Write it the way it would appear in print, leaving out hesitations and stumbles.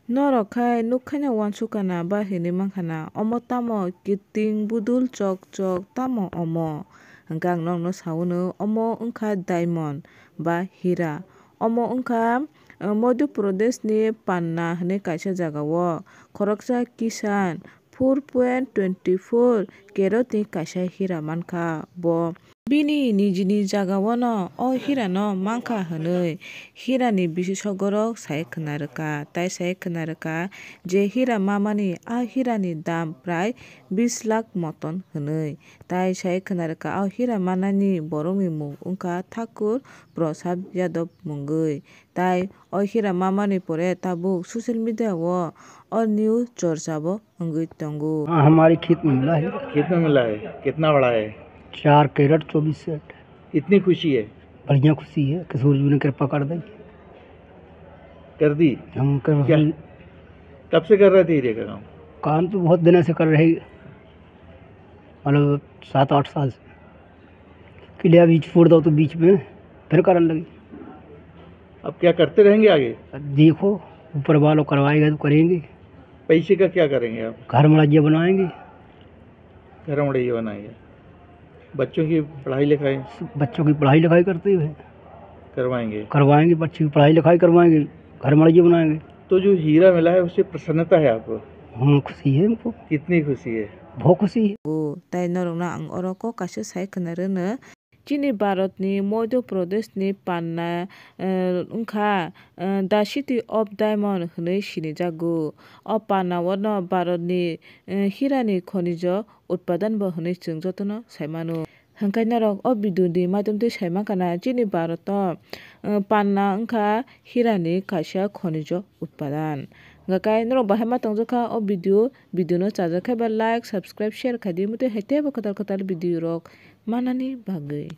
Norok khai nukhaina wansukana ba hini mankhana omo tamo kiting budul chok chok tamo omo hwnkhe ang nok no sawono omo wngkha diamond ba hira omo wngkha Madhya Pradesh ni Panna hinui kaisa jagao khoroksa kisan 4.24 carat ni kaisa hira mankha bo bini niji jagao no o hira no mankha hinui hira ni bisesogor rok sai khwnarwkha tai sai khwnarwkha je hira mamani a hira ni dam prai 20 lakh moton hinui tai sai khwnarwkha o hira manani borok ni mung wngkha Thakur Prasad Yadav mungui tai o hira mamani pore tabuk social media o news चर्चा bo wngui tongo। हमारे खेत में मिला है। खेत में मिला है, कितना बड़ा है? 4 कैरेट 24 सेट। कितनी खुशी है? बढ़िया खुशी है कि सूरज ने कृपा कर दी। हम कर क्या कब से कर रहे थे हीरे का काम तो बहुत दिनों से कर रहे, मतलब 7-8 साल से। किलिया बीच फोड़ दो तो बीच में फिर करने लगी। अब क्या करते रहेंगे आगे? देखो ऊपर वालों करवाएगा तो करेंगे। पैसे का क्या करेंगे आप? घर मड़ैया बनाएंगे। घर मड़ैया बनाएंगे। बच्चों की पढ़ाई लिखाई? बच्चों की पढ़ाई लिखाई करते हुए करवाएंगे। बच्चों की पढ़ाई लिखाई करवाएंगे, घर मड़ैया बनाएंगे। तो जो हीरा मिला है उससे प्रसन्नता है आपको? हाँ खुशी है हमको। कितनी खुशी है? बहुत खुशी है। Tai norokna ang oro ko kaisa sai khwnarwno chini Bharat ni Madhya Pradesh ni Panna wngkha the city of diamond hinui sinijago o Panna o no Bharat ni hira ni khonijo utpadan bo hinui chwng joto no saimano hwnkhe norok o video ni madhyamtwi saimankana chini Bharat o Panna wngkha hira ni kaisa khonijo utpadan hwnkhe norok bahai ma tongjakha o video no chajakha ba like subscribe share khai di muitu haite bo kotal kotal video rok manani bagwi।